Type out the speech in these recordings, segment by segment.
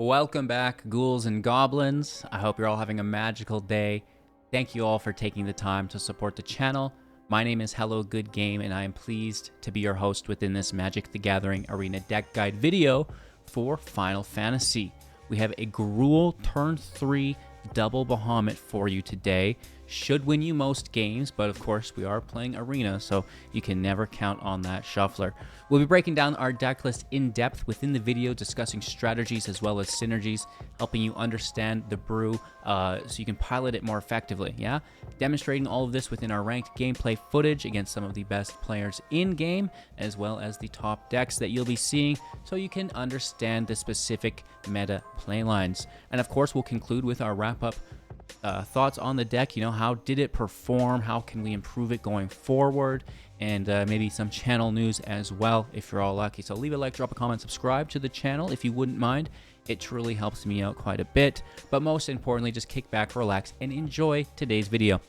Welcome back, ghouls and goblins. I hope you're all having a magical day. Thank you all for taking the time to support the channel. My name is Hello Good Game, and I am pleased to be your host within this Magic the Gathering Arena deck guide video for Final Fantasy. We have a Gruul turn 3 double Bahamut for you today. Should win you most games, but of course we are playing Arena, so you can never count on that shuffler. We'll be breaking down our deck list in depth within the video, discussing strategies as well as synergies, helping you understand the brew so you can pilot it more effectively, yeah? Demonstrating all of this within our ranked gameplay footage against some of the best players in-game, as well as the top decks that you'll be seeing, so you can understand the specific meta playlines. And of course, we'll conclude with our wrap-up thoughts on the deck. You know, how did it perform? How can we improve it going forward? And maybe some channel news as well, if you're all lucky. So leave a like, drop a comment, subscribe to the channel if you wouldn't mind. It truly helps me out quite a bit. But most importantly, just kick back, relax, and enjoy today's video.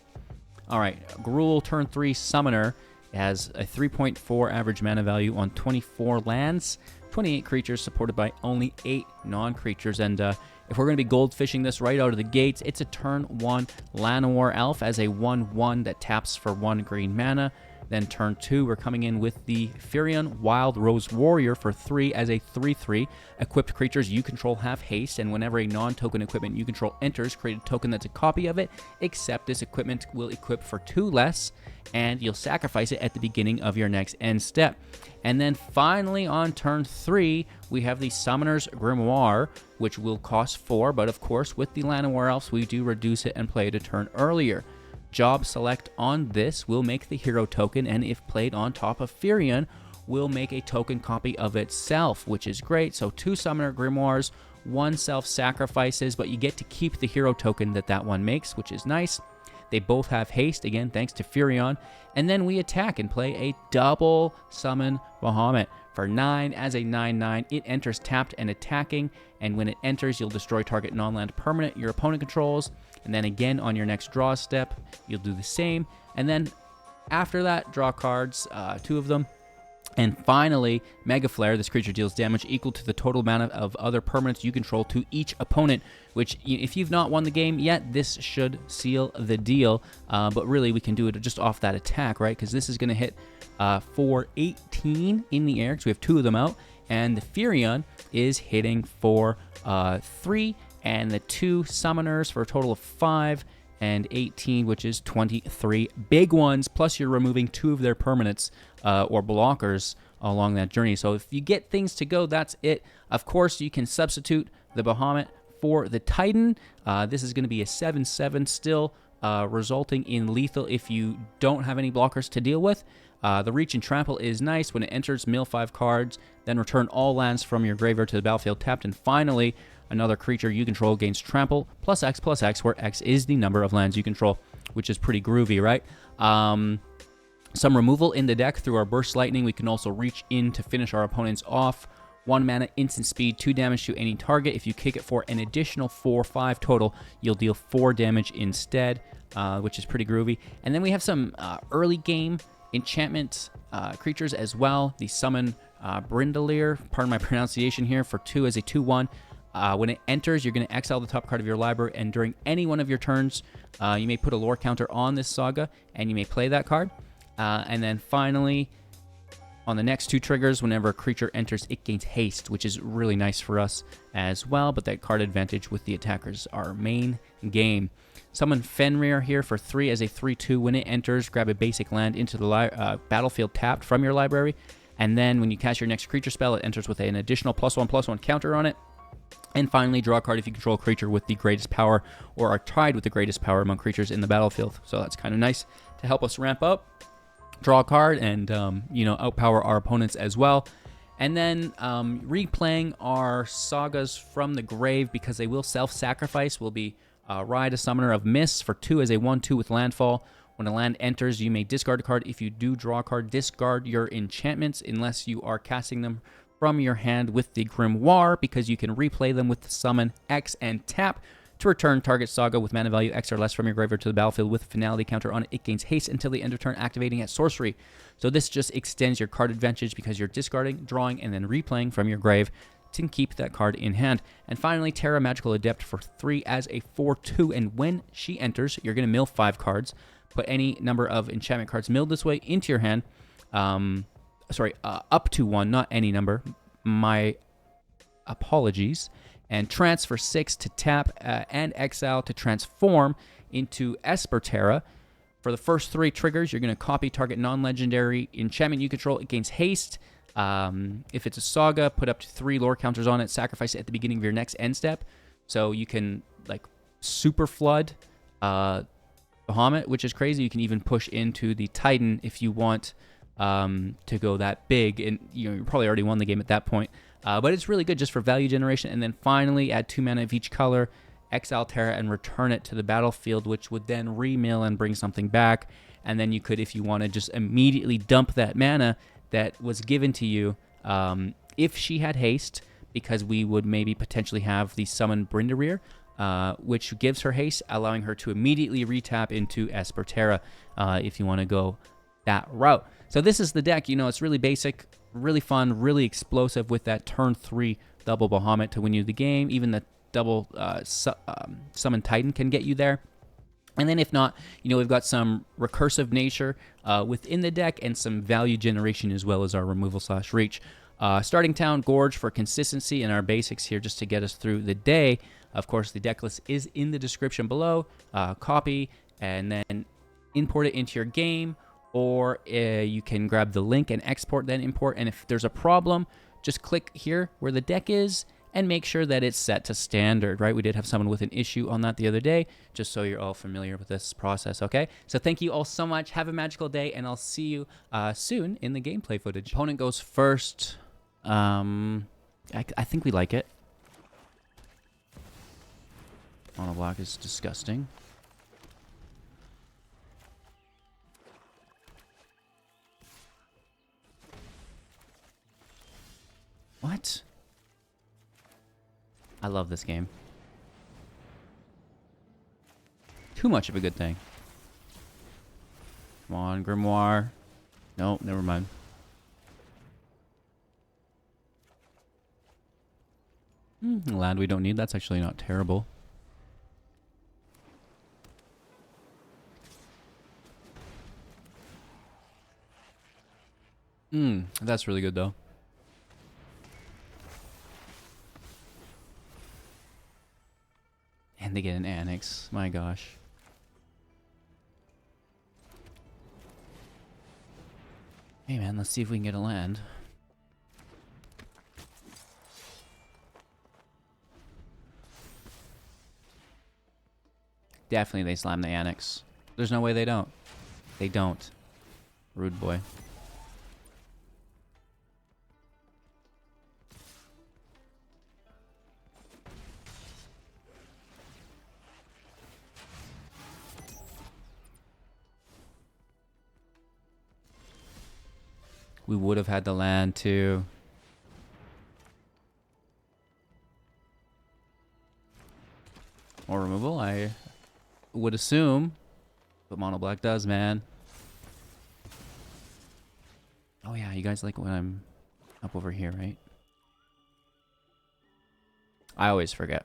All right, Gruul turn 3 Summoner has a 3.4 average mana value on 24 lands, 28 creatures supported by only 8 non-creatures. And if we're going to be goldfishing this right out of the gates, it's a turn 1 Llanowar Elf as a 1/1 that taps for 1 green mana. Then turn 2, we're coming in with the Firion Wild Rose Warrior for 3 as a 3/3. Equipped creatures you control have haste, and whenever a non-token equipment you control enters, create a token that's a copy of it, except this equipment will equip for 2 less, and you'll sacrifice it at the beginning of your next end step. And then finally on turn 3, we have the Summoner's Grimoire, which will cost 4, but of course with the Llanowar Elves we do reduce it and play it a turn earlier. Job select on this will make the hero token, and if played on top of Firion, will make a token copy of itself, which is great. So 2 Summoner Grimoires, 1 self-sacrifices, but you get to keep the hero token that one makes, which is nice. They both have haste, again, thanks to Firion. And then we attack and play a double summon Bahamut. For 9 as a 9/9, it enters tapped and attacking, and when it enters, you'll destroy target non-land permanent your opponent controls. And then again, on your next draw step, you'll do the same. And then after that, draw cards, 2 of them. And finally, Mega Flare. This creature deals damage equal to the total amount of other permanents you control to each opponent, which, if you've not won the game yet, this should seal the deal. But really, we can do it just off that attack, right? Because this is going to hit for 18 in the air, because we have 2 of them out. And the Firion is hitting for 3, and the 2 Summoners for a total of 5. And 18, which is 23 big ones, plus you're removing 2 of their permanents or blockers along that journey. So if you get things to go, that's it. Of course, you can substitute the Bahamut for the Titan. This is going to be a 7/7 still, resulting in lethal if you don't have any blockers to deal with. The Reach and Trample is nice. When it enters, mill 5 cards, then return all lands from your graveyard to the battlefield tapped. And finally, another creature you control gains Trample plus X, where X is the number of lands you control, which is pretty groovy, right? Some removal in the deck through our Burst Lightning. We can also reach in to finish our opponents off. 1 mana, instant speed, 2 damage to any target. If you kick it for an additional 4/5 total, you'll deal 4 damage instead, which is pretty groovy. And then we have some early game enchantment creatures as well. The Summon Brynhildr, pardon my pronunciation here, for 2 as a 2/1. When it enters, you're going to exile the top card of your library, and during any one of your turns, you may put a lore counter on this saga, and you may play that card. And then finally, on the next 2 triggers, whenever a creature enters, it gains haste, which is really nice for us as well, but that card advantage with the attackers, our main game. Summon Fenrir here for 3 as a 3/2. When it enters, grab a basic land into the battlefield tapped from your library, and then when you cast your next creature spell, it enters with an additional +1/+1 counter on it. And finally, draw a card if you control a creature with the greatest power or are tied with the greatest power among creatures in the battlefield. So that's kind of nice to help us ramp up, draw a card, and outpower our opponents as well. And then replaying our sagas from the grave, because they will self-sacrifice, will be Ride, a Summoner of Mist for 2 as a 1/2 with landfall. When a land enters, you may discard a card. If you do draw a card, discard your enchantments unless you are casting them from your hand with the Grimoire, because you can replay them with the Summon X and tap to return target saga with mana value X or less from your graveyard to the battlefield with a finality counter on it. It gains haste until the end of turn, activating at sorcery. So this just extends your card advantage because you're discarding, drawing, and then replaying from your grave. to keep that card in hand. And finally, Terra Magical Adept for 3 as a 4/2. And when she enters, you're going to mill 5 cards. Put any number of enchantment cards milled this way into your hand. Up to 1, not any number. My apologies. And transfer 6 to tap and exile to transform into Esper Terra. For the first 3 triggers, you're going to copy target non-legendary enchantment you control. It gains haste. If it's a saga, put up to 3 lore counters on it. Sacrifice it at the beginning of your next end step. So you can like super flood Bahamut, which is crazy. You can even push into the Titan if you want to go that big. And you probably already won the game at that point. But it's really good just for value generation. And then finally, add 2 mana of each color. Exile Terra and return it to the battlefield, which would then remill and bring something back. And then you could, if you want to, just immediately dump that mana that was given to you if she had haste, because we would maybe potentially have the summon Brynhildr, which gives her haste, allowing her to immediately retap into Esper Terra if you want to go that route. So this is the deck. It's really basic, really fun, really explosive with that turn 3 double Bahamut to win you the game. Even the double Summon Titan can get you there. And then if not, we've got some recursive nature within the deck and some value generation as well as our removal/reach. Starting town, Gorge for consistency, and our basics here just to get us through the day. Of course, the deck list is in the description below. Copy and then import it into your game, or you can grab the link and export, then import. And if there's a problem, just click here where the deck is and make sure that it's set to standard, right? We did have someone with an issue on that the other day, just so you're all familiar with this process, okay? So thank you all so much. Have a magical day, and I'll see you soon in the gameplay footage. Opponent goes first. I think we like it. Mono block is disgusting. What? I love this game. Too much of a good thing. Come on, Grimoire. Nope, never mind. Land we don't need. That's actually not terrible. That's really good though. And they get an annex. My gosh. Hey man, let's see if we can get a land. Definitely they slam the annex. There's no way they don't. They don't. Rude boy. We would have had the land too. Or removal, I would assume. But mono black does, man. Oh yeah, you guys like when I'm up over here, right? I always forget.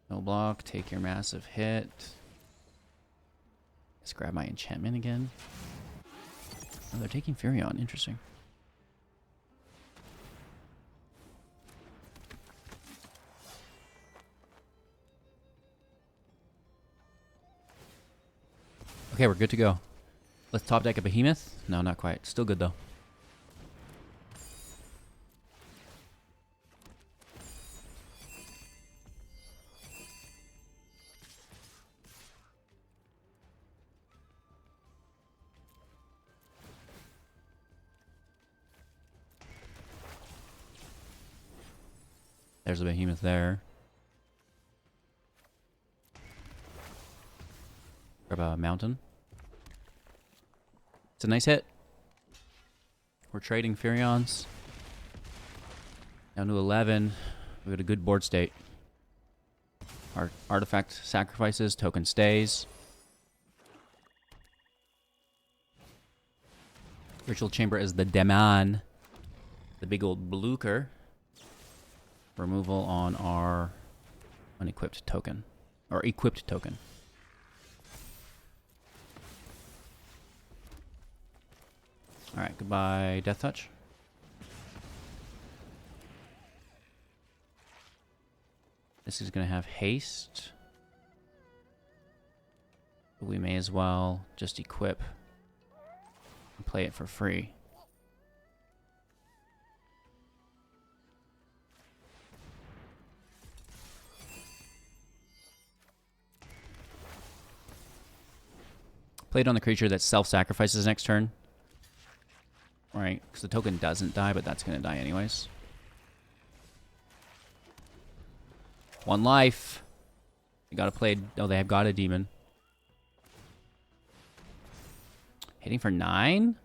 No block, take your massive hit. Let's grab my enchantment again. Oh, they're taking Firion. Interesting. Okay, we're good to go. Let's top deck a Behemoth. No, not quite. Still good, though. There's a Behemoth there. Grab a mountain. It's a nice hit. We're trading Firions. Down to 11. We got a good board state. Our artifact sacrifices, token stays. Ritual Chamber is the Deman. The big old blucher. Removal on our unequipped token. Or equipped token. Alright, goodbye, Death Touch. This is going to have haste. But we may as well just equip and play it for free. Play it on the creature that self-sacrifices next turn. Right, because the token doesn't die, but that's going to die anyways. 1 life. You gotta play... Oh, they have got a demon. Hitting for 9?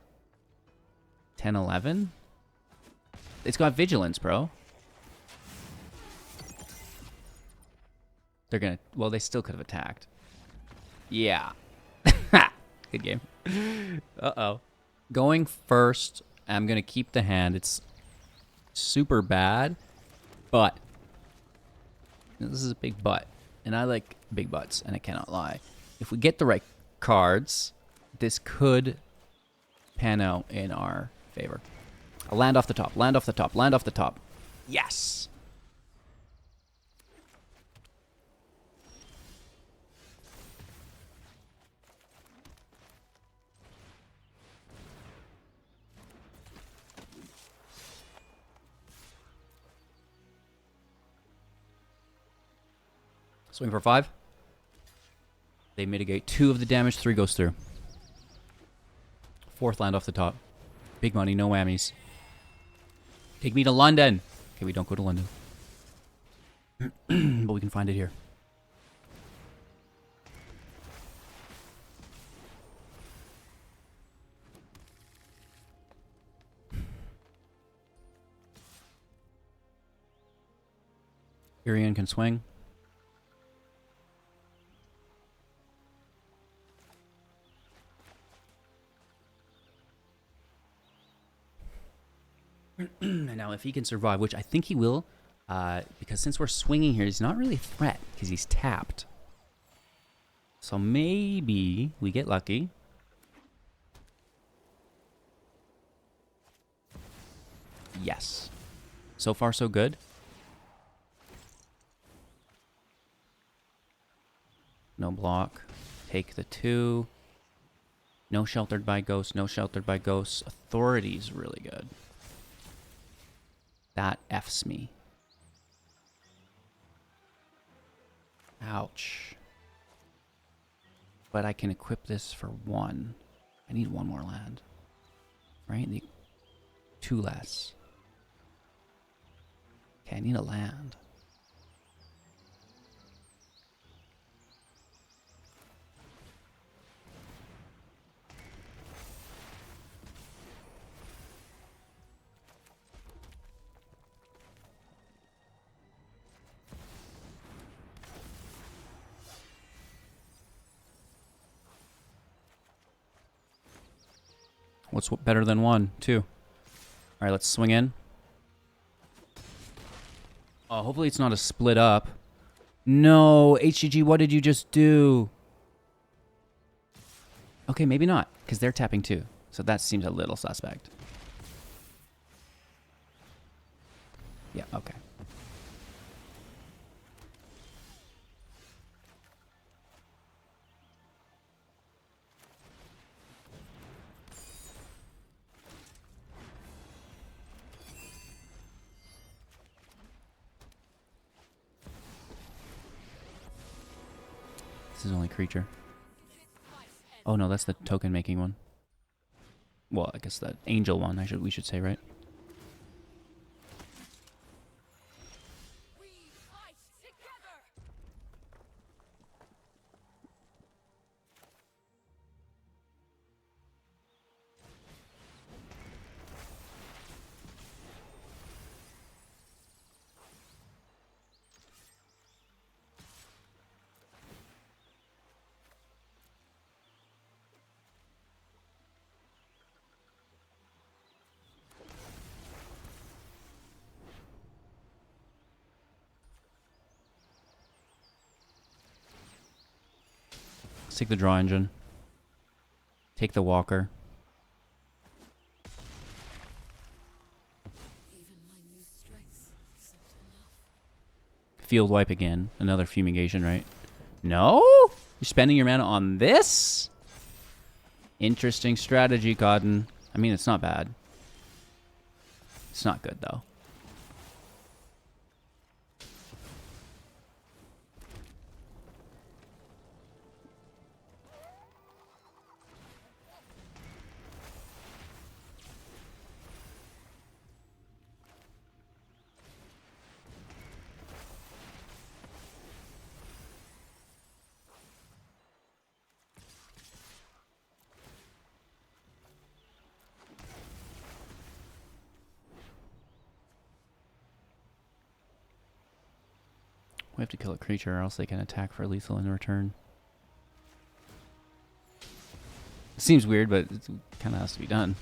10, 11? It's got vigilance, bro. They're gonna... Well, they still could have attacked. Yeah. Good game. Uh-oh. Going first, I'm gonna keep the hand. It's super bad, but... This is a big butt, and I like big butts, and I cannot lie. If we get the right cards, this could pan out in our favor. I'll land off the top, land off the top, land off the top. Yes! Swing for 5. They mitigate 2 of the damage, 3 goes through. 4th land off the top. Big money, no whammies. Take me to London. Okay, we don't go to London. But we can find it here. Firion can swing. And now if he can survive, which I think he will, because since we're swinging here, he's not really a threat, because he's tapped. So maybe we get lucky. Yes. So far, so good. No block. Take the 2. No sheltered by ghosts, no sheltered by ghosts. Authority's really good. That F's me. Ouch. But I can equip this for 1. I need 1 more land. Right? 2 less. Okay, I need a land. What's better than 1? 2. Alright, let's swing in. Oh, hopefully it's not a split up. No, HGG, what did you just do? Okay, maybe not, because they're tapping 2. So that seems a little suspect. Yeah, okay. This is only creature. Oh no, that's the token making one. Well, I guess the angel one. We should say, right? Let's take the draw engine. Take the walker. Field wipe again. Another fumigation, right? No? You're spending your mana on this? Interesting strategy, Cotton. I mean, it's not bad. It's not good, though. We have to kill a creature or else they can attack for lethal in return. It seems weird, but it kind of has to be done.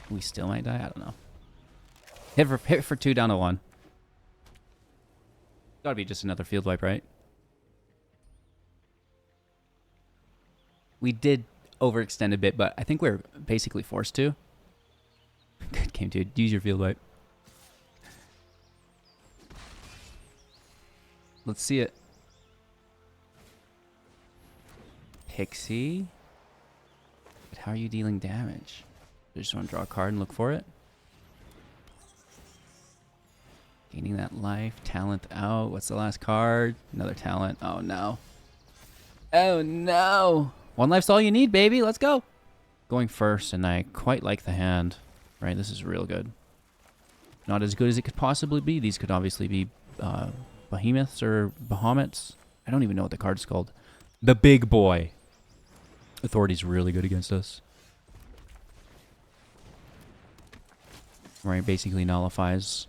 We still might die? I don't know. Hit for 2 down to 1. Gotta be just another field wipe, right? We did overextend a bit, but I think we're basically forced to. Good game, dude. Use your field wipe. Let's see it. Pixie. But how are you dealing damage? You just want to draw a card and look for it. Gaining that life. Talent out. What's the last card? Another talent. Oh, no. Oh, no. 1 life's all you need, baby. Let's go. Going first, and I quite like the hand. Right, this is real good. Not as good as it could possibly be. These could obviously be Behemoths or Bahamuts. I don't even know what the card's called. The big boy. Authority's really good against us. Right, basically nullifies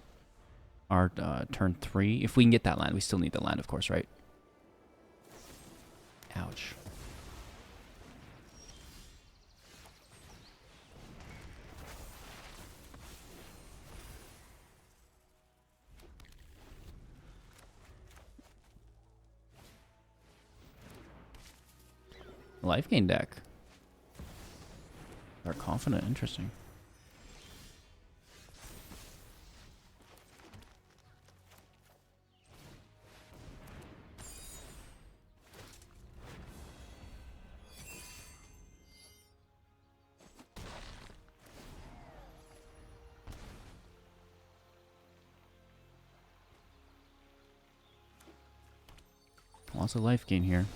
our turn 3. If we can get that land, we still need the land, of course, right? Ouch. Life gain deck. They're confident. Interesting. Lots of life gain here.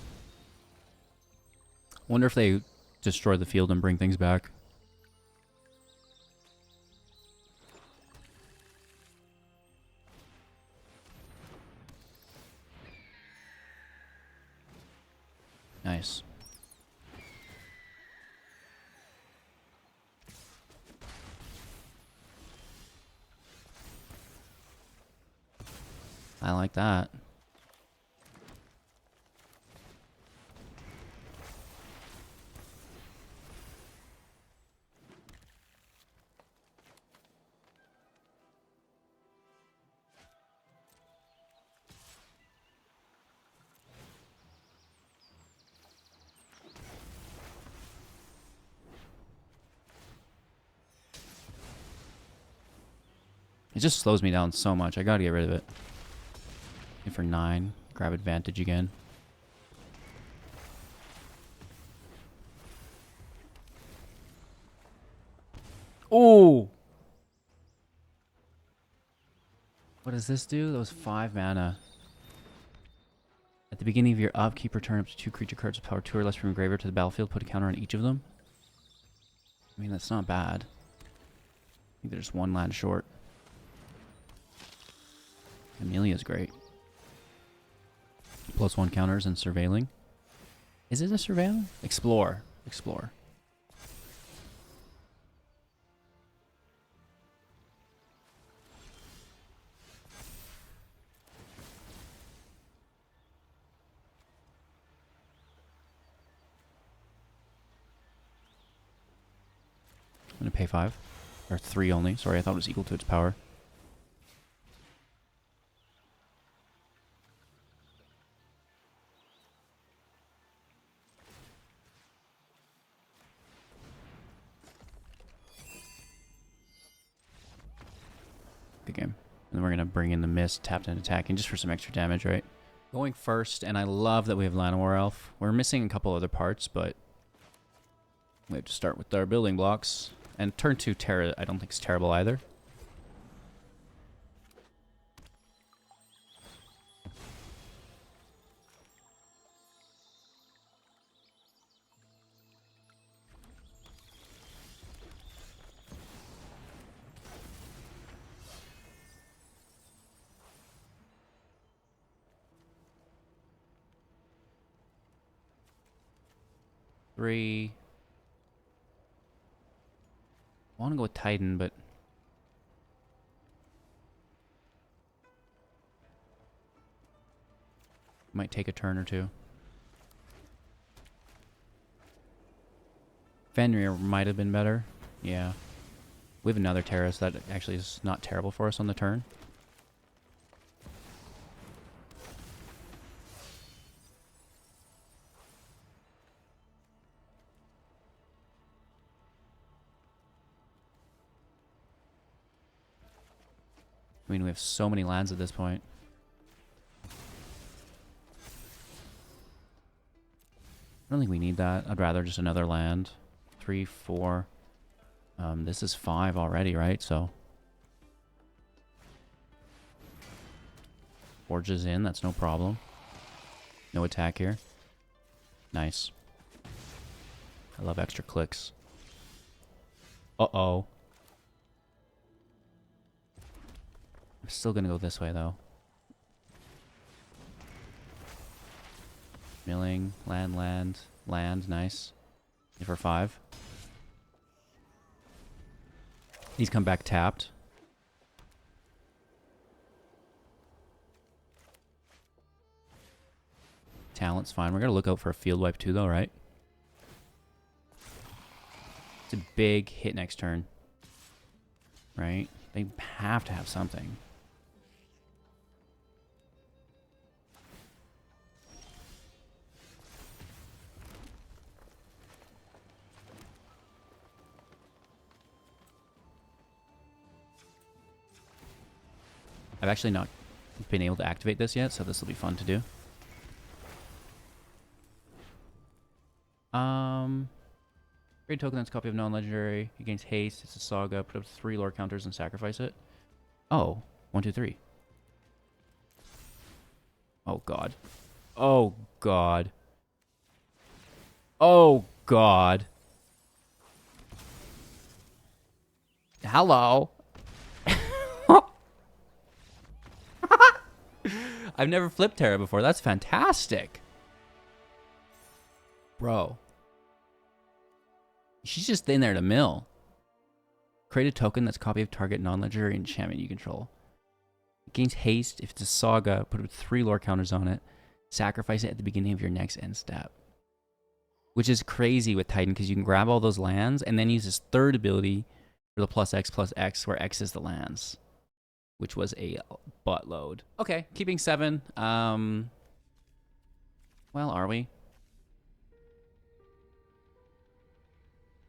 Wonder if they destroy the field and bring things back. Nice. I like that. It just slows me down so much. I gotta get rid of it. And for 9, grab advantage again. Oh! What does this do? That was 5 mana. At the beginning of your upkeep, return up to 2 creature cards with power 2 or less from your graveyard to the battlefield. Put a counter on each of them. I mean, that's not bad. I think there's 1 land short. Amelia's great. +1 counters and surveilling. Is it a surveil? Explore. Explore. I'm going to pay 5. Or 3 only. Sorry, I thought it was equal to its power. Good game. And then we're going to bring in the Mist, tapped and attacking, just for some extra damage, right? Going first, and I love that we have Llanowar Elf. We're missing a couple other parts, but we have to start with our building blocks. And turn 2 Terra, I don't think is terrible either. Three. I want to go with Titan, but might take a turn or two. Fenrir might have been better. Yeah. We have another Terra, so that actually is not terrible for us on the turn. I mean, we have so many lands at this point. I don't think we need that. I'd rather just another land. 3, 4. This is 5 already, right? So Forges in, that's no problem. No attack here. Nice. I love extra clicks. Uh-oh. I'm still gonna go this way, though. Milling, land, nice. For 5. He's come back tapped. Talent's fine. We're gonna look out for a field wipe too, though, right? It's a big hit next turn. Right? They have to have something. I've actually not been able to activate this yet, so this will be fun to do. Create a token that's a copy of non-legendary. It gains haste. It's a saga. Put up 3 lore counters and sacrifice it. Oh, 1, 2, 3. Oh god. Oh god. Oh god. Hello. I've never flipped Terra before. That's fantastic. Bro. She's just in there to mill. Create a token that's a copy of target non-legendary enchantment you control. It gains haste if it's a saga. Put 3 lore counters on it. Sacrifice it at the beginning of your next end step. Which is crazy with Titan because you can grab all those lands and then use his third ability for the +X, where X is the lands. Which was a buttload. Okay, keeping 7. Well, are we?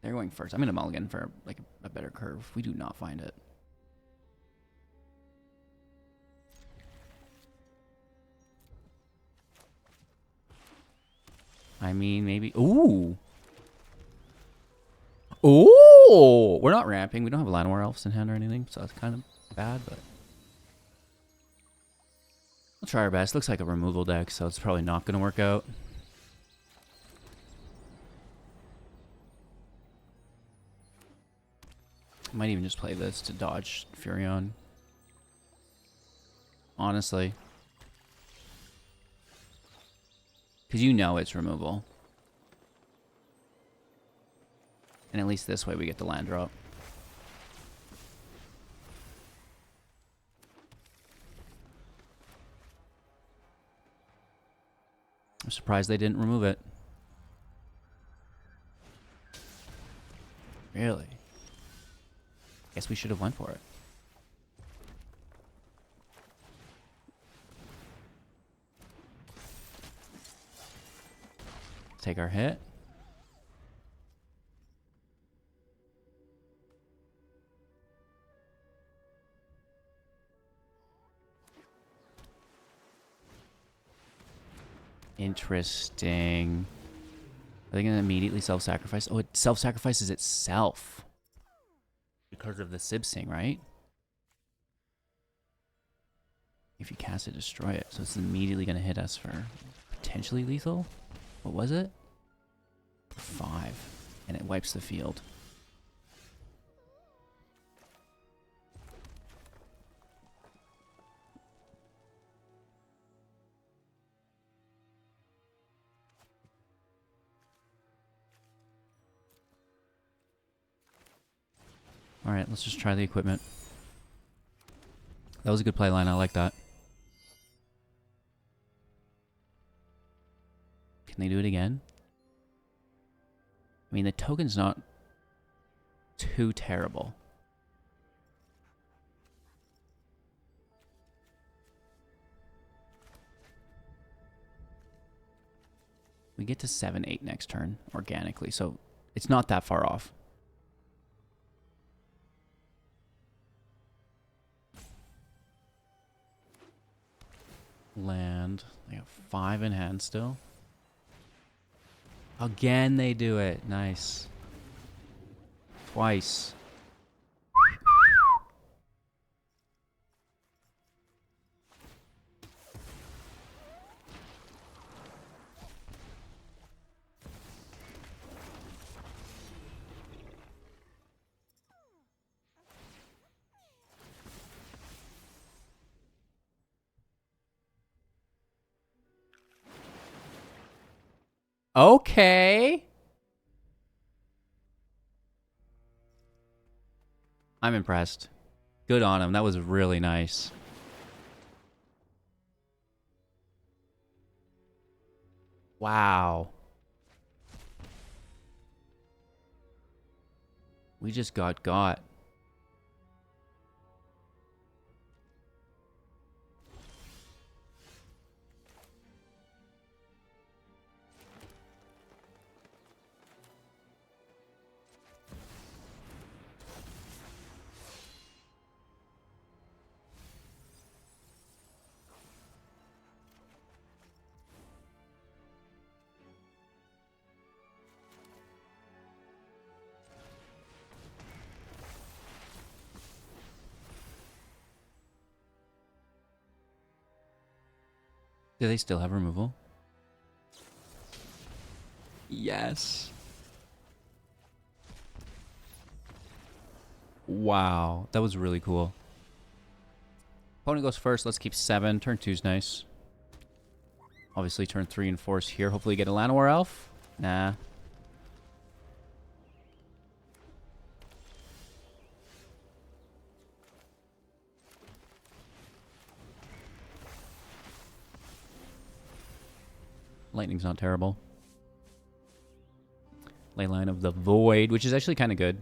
They're going first. I'm going to mulligan for like a better curve. We do not find it. I mean, maybe... Ooh! Ooh! We're not ramping. We don't have Llanowar Elves in hand or anything, so that's kind of bad, but... We'll try our best. Looks like a removal deck, so it's probably not going to work out. Might even just play this to dodge Firion. Honestly. Because you know it's removal. And at least this way we get the land drop. I'm surprised they didn't remove it. Really? Guess we should have went for it. Take our hit. Interesting. Are they gonna immediately self-sacrifice? Oh, it self-sacrifices itself. Because of the Sibsing, right? If you cast it, destroy it. So it's immediately gonna hit us for potentially lethal? What was it? 5. And it wipes the field. Alright, let's just try the equipment. That was a good play line, I like that. Can they do it again? I mean, the token's not too terrible. We get to 7-8 next turn organically, so it's not that far off. Land. They got 5 in hand still. Again, they do it. Nice. Twice. Okay. I'm impressed. Good on him. That was really nice. Wow. We just got. Do they still have removal? Yes. Wow, that was really cool. Opponent goes first. Let's keep 7. Turn 2's nice. Obviously, turn 3 and 4's here. Hopefully, get a Llanowar Elf. Nah. Lightning's not terrible. Leyline of the Void, which is actually kind of good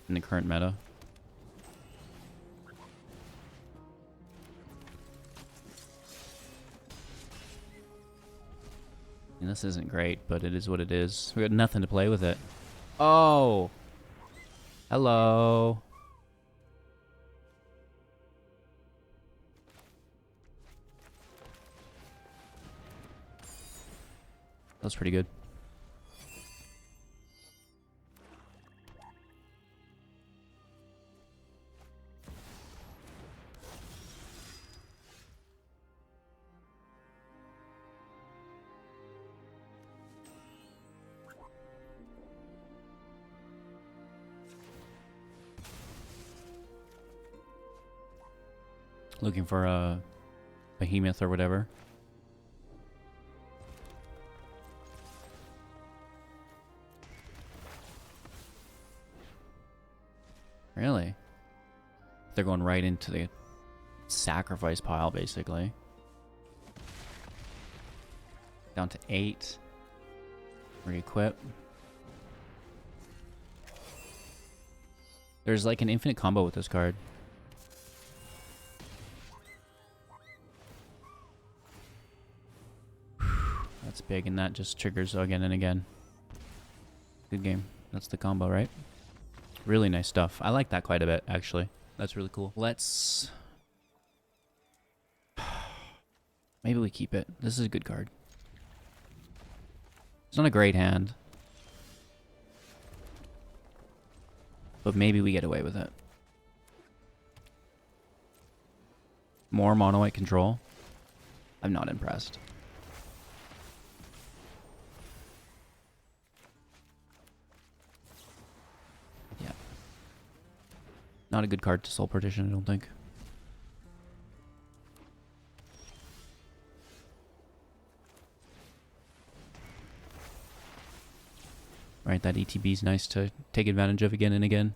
in the current meta. And this isn't great, but it is what it is. We got nothing to play with it. Oh! Hello! That was pretty good. Looking for a behemoth or whatever. Really? They're going right into the sacrifice pile, basically. Down to 8. Re-equip. There's like an infinite combo with this card. That's big, and that just triggers again and again. Good game. That's the combo, right? Really nice stuff. I like that quite a bit, actually. That's really cool. Let's Maybe we keep it. This is a good card. It's not a great hand. But maybe we get away with it. More mono white control. I'm not impressed. Yeah. Not a good card to Soul Partition, I don't think. Right, that ETB is nice to take advantage of again and again.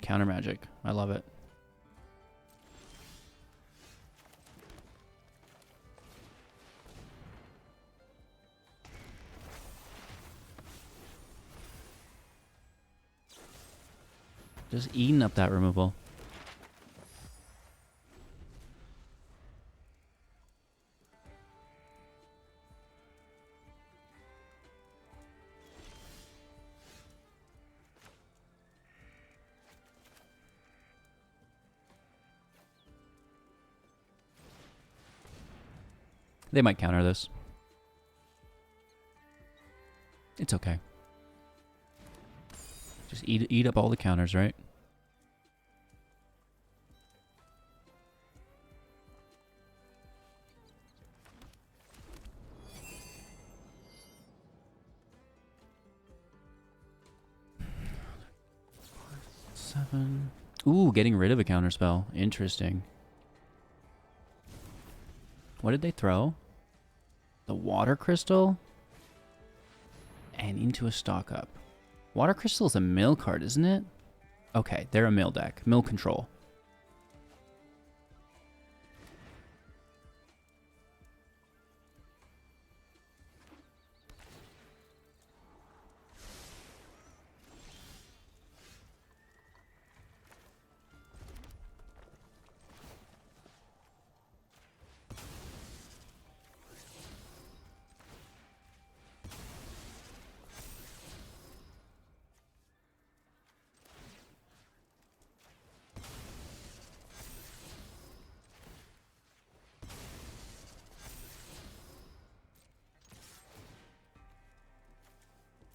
Counter magic. I love it. Just eating up that removal. They might counter this. It's okay. Just eat up all the counters, right? Seven. Ooh, getting rid of a counter spell. Interesting. What did they throw? The water crystal? And into a stock up. Water crystal is a mill card, isn't it? Okay, they're a mill deck. Mill control.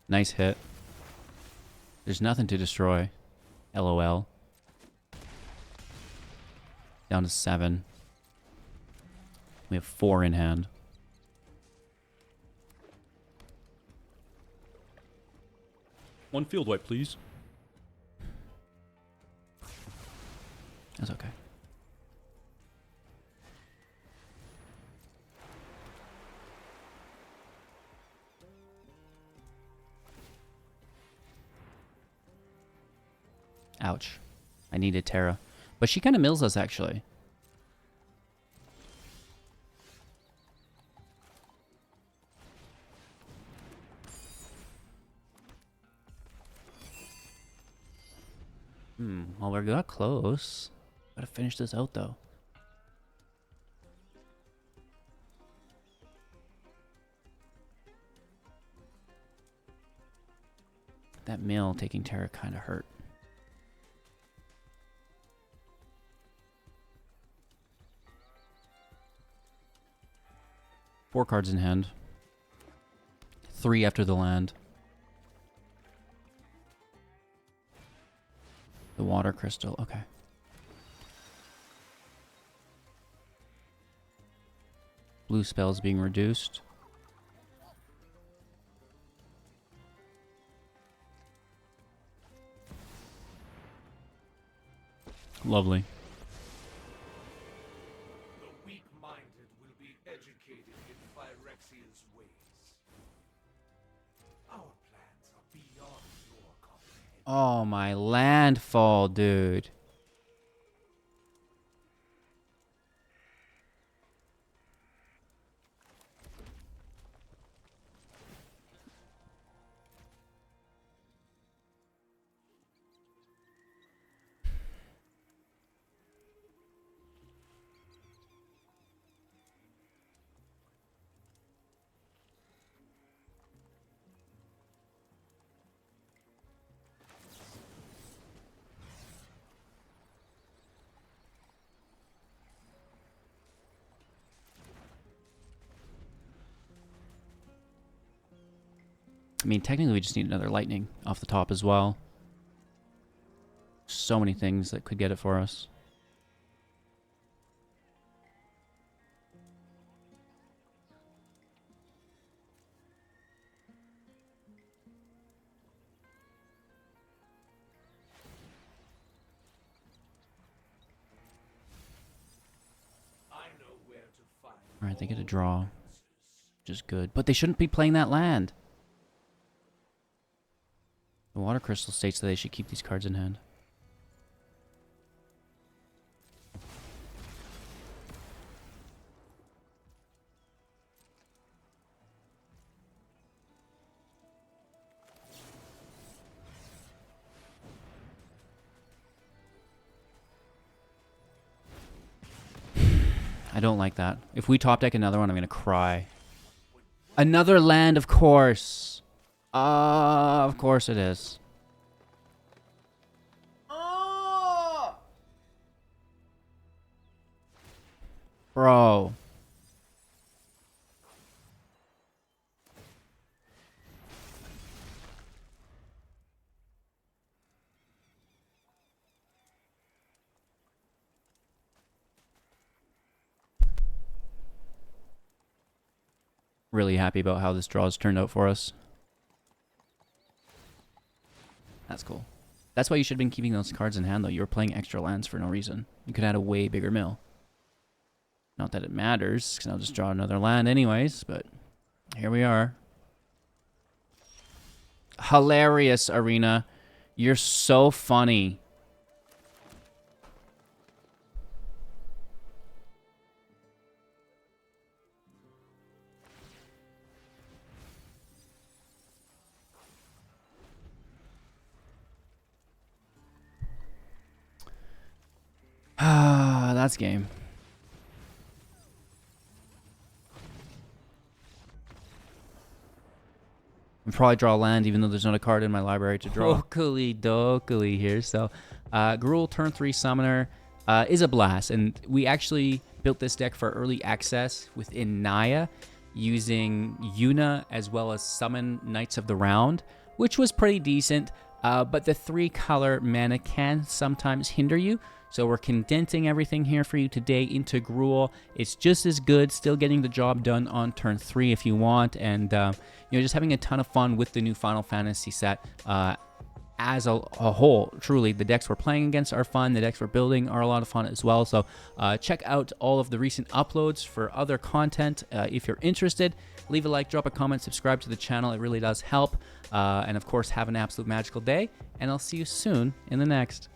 Nice hit. There's nothing to destroy. LOL. Down to 7. We have 4 in hand. One field wipe, please. That's okay. Ouch. I needed Terra. But she kind of mills us, actually. Well, we got close. Gotta finish this out, though. That mill taking Terra kind of hurt. Four cards in hand. 3 after the land. The water crystal, okay. Blue spells being reduced. Lovely. Oh, my landfall, dude. I mean, technically we just need another lightning off the top as well. So many things that could get it for us. Alright, they get a draw, which is good. But they shouldn't be playing that land. The water crystal states that they should keep these cards in hand. I don't like that. If we top deck another one, I'm going to cry. Another land, of course. Of course it is. Bro. Really happy about how this draw's turned out for us. That's cool. That's why you should have been keeping those cards in hand, though. You were playing extra lands for no reason. You could have had a way bigger mill. Not that it matters, because I'll just draw another land anyways, but here we are. Hilarious, Arena. You're so funny. Ah, that's game. I'll probably draw land even though there's not a card in my library to draw. Dokily dokily here. So, Gruul turn 3 Summoner is a blast. And we actually built this deck for early access within Naya using Yuna as well as Summon Knights of the Round, which was pretty decent. But the 3-color mana can sometimes hinder you. So we're condensing everything here for you today into Gruul. It's just as good, still getting the job done on turn 3 if you want. And, you know, just having a ton of fun with the new Final Fantasy set as a whole. Truly, the decks we're playing against are fun. The decks we're building are a lot of fun as well. So check out all of the recent uploads for other content if you're interested. Leave a like, drop a comment, subscribe to the channel. It really does help. And, of course, have an absolute magical day. And I'll see you soon in the next.